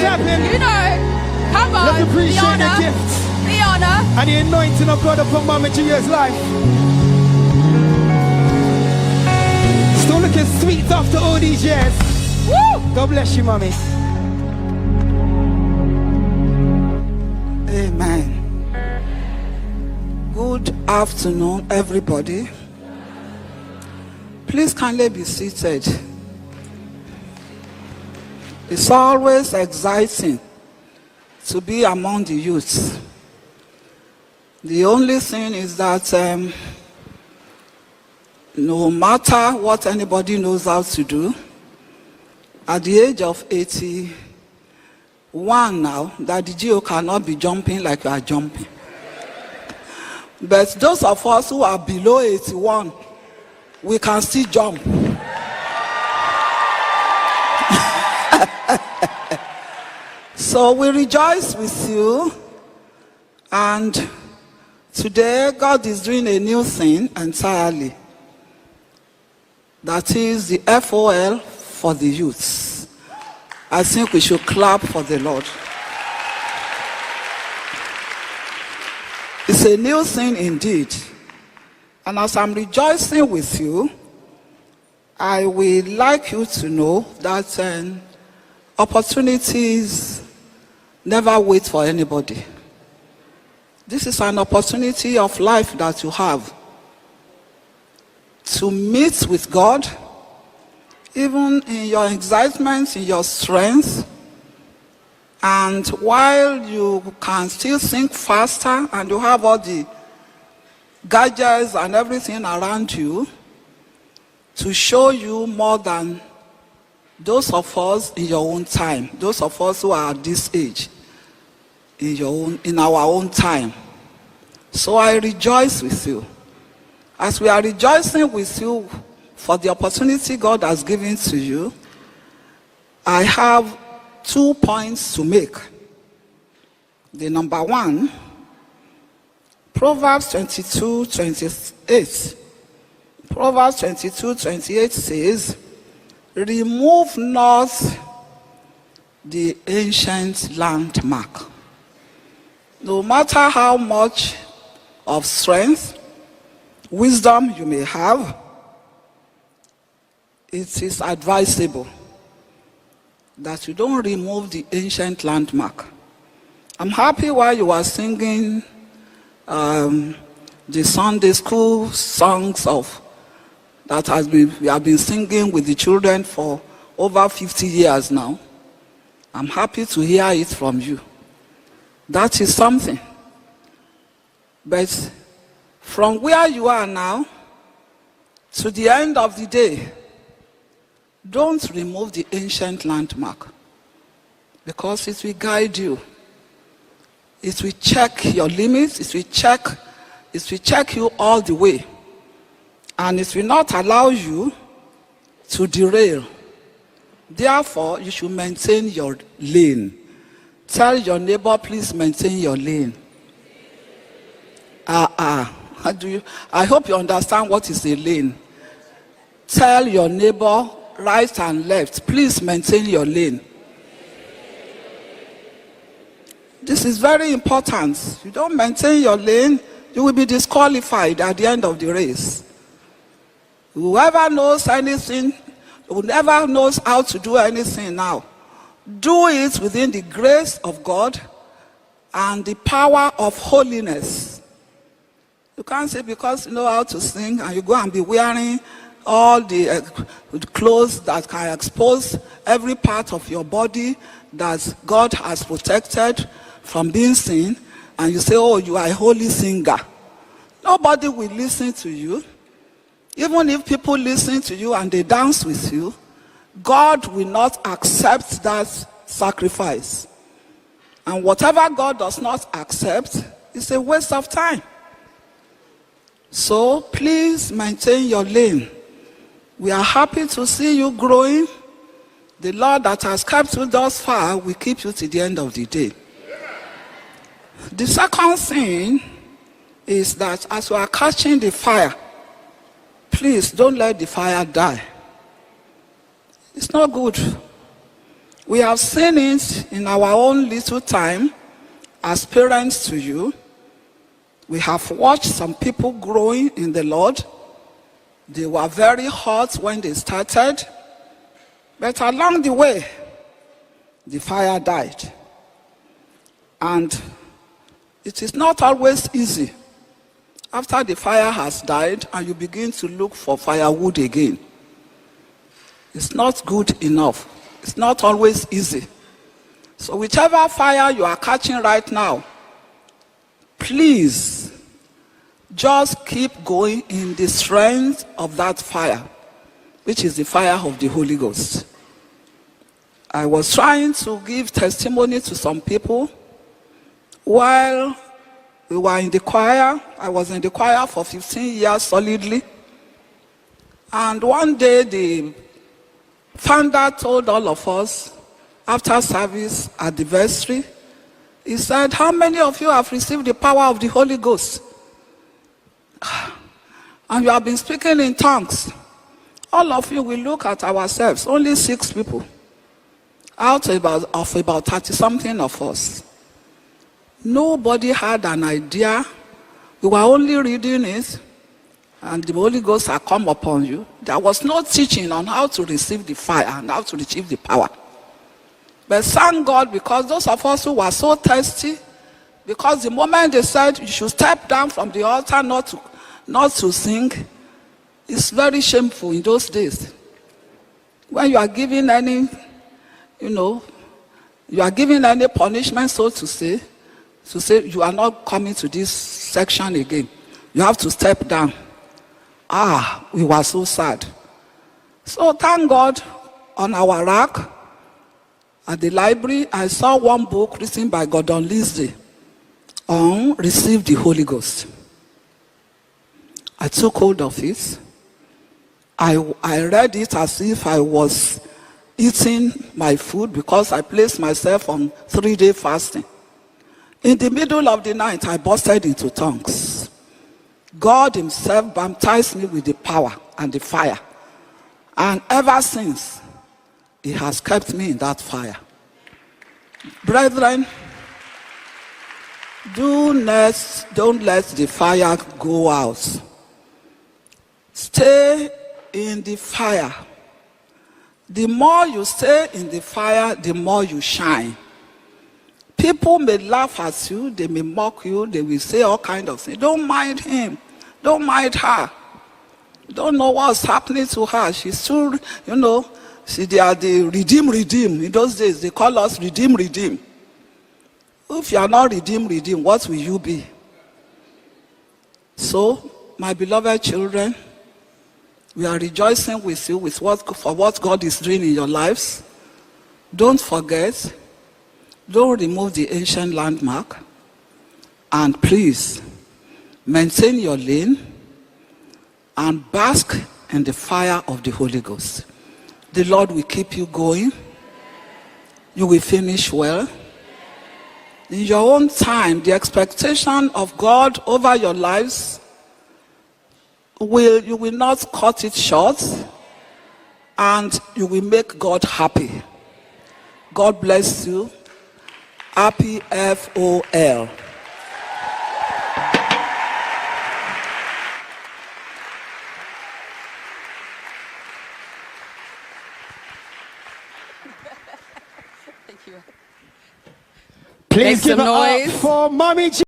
clapping. You know, come on. Let's appreciate the honor, the gifts. The honor. And the anointing of God upon Mama Gia's life. Still looking sweet after all these years. Woo! God bless you, Mommy. Amen. Good afternoon, everybody. Please kindly be seated. It's always exciting to be among the youth. The only thing is that no matter what anybody knows how to do, at the age of 81 now, that the GO cannot be jumping like you are jumping. But those of us who are below 81, we can still jump. So we rejoice with you, and today God is doing a new thing entirely. That is the FOL for the youths. I think we should clap for the Lord. It's a new thing indeed. And as I'm rejoicing with you, I would like you to know that opportunities never wait for anybody. This is an opportunity of life that you have to meet with God, even in your excitement, in your strength. And while you can still think faster and you have all the gadgets and everything around you to show you more than those of us in your own time, those of us who are at this age, in our own time. So I rejoice with you. As we are rejoicing with you for the opportunity God has given to you, I have 2 points to make. The number one, Proverbs 22:28. Proverbs 22:28 says, remove not the ancient landmark. No matter how much of strength, wisdom you may have, it is advisable that you don't remove the ancient landmark. I'm happy while you are singing the Sunday school songs that we have been singing with the children for over 50 years now. I'm happy to hear it from you. That is something. But from where you are now to the end of the day, don't remove the ancient landmark, because it will guide you. It will check your limits. It will check you all the way. And it will not allow you to derail. Therefore, you should maintain your lane. Tell your neighbor, please maintain your lane. I hope you understand what is a lane. Tell your neighbor, right and left, please maintain your lane. This is very important. You don't maintain your lane, you will be disqualified at the end of the race. Whoever knows anything, whoever knows how to do anything now, do it within the grace of God and the power of holiness. You can't say because you know how to sing and you go and be wearing all the clothes that can expose every part of your body that God has protected from being seen, and you say, oh, you are a holy singer. Nobody will listen to you. Even if people listen to you and they dance with you, God will not accept that sacrifice. And whatever God does not accept is a waste of time. So please maintain your lane. We are happy to see you growing. The Lord that has kept you thus far will keep you to the end of the day. The second thing is that as you are catching the fire, please don't let the fire die. It's not good. We have seen it in our own little time as parents to you. We have watched some people growing in the Lord. They were very hot when they started, but along the way, the fire died. And it is not always easy after the fire has died and you begin to look for firewood again. It's not good enough. It's not always easy. So whichever fire you are catching right now, please just keep going in the strength of that fire, which is the fire of the Holy Ghost. I was trying to give testimony to some people while we were in the choir. I was in the choir for 15 years solidly. And one day the founder told all of us after service at the vestry, he said, how many of you have received the power of the Holy Ghost? And you have been speaking in tongues. All of you will look at ourselves, only 6 people out of about 30-something of us. Nobody had an idea. We were only reading it, and the Holy Ghost had come upon you. There was no teaching on how to receive the fire and how to receive the power. But thank God, because those of us who were so thirsty, because the moment they said you should step down from the altar not to sing, it's very shameful in those days. When you are given any, you are given any punishment, so to say you are not coming to this section again. You have to step down. We were so sad. So thank God, on our rack at the library, I saw one book written by Gordon Lisdey on Receive the Holy Ghost. I took hold of it. I read it as if I was eating my food, because I placed myself on 3-day fasting. In the middle of the night, I bursted into tongues. God himself baptized me with the power and the fire. And ever since, he has kept me in that fire. Brethren, don't let the fire go out. Stay in the fire. The more you stay in the fire, the more you shine. People may laugh at you, they may mock you, they will say all kinds of things. Don't mind him. Don't mind her. Don't know what's happening to her. She's still, they are the redeem. In those days, they call us redeem. If you are not redeem, what will you be? So, my beloved children, we are rejoicing with you for what God is doing in your lives. Don't forget, don't remove the ancient landmark, and please maintain your lane and bask in the fire of the Holy Ghost. The Lord will keep you going. You will finish well. In your own time, the expectation of God over your lives, you will not cut it short, and you will make God happy. God bless you. Happy FOL. Thank you. Please Make give some it noise up for Mommy G.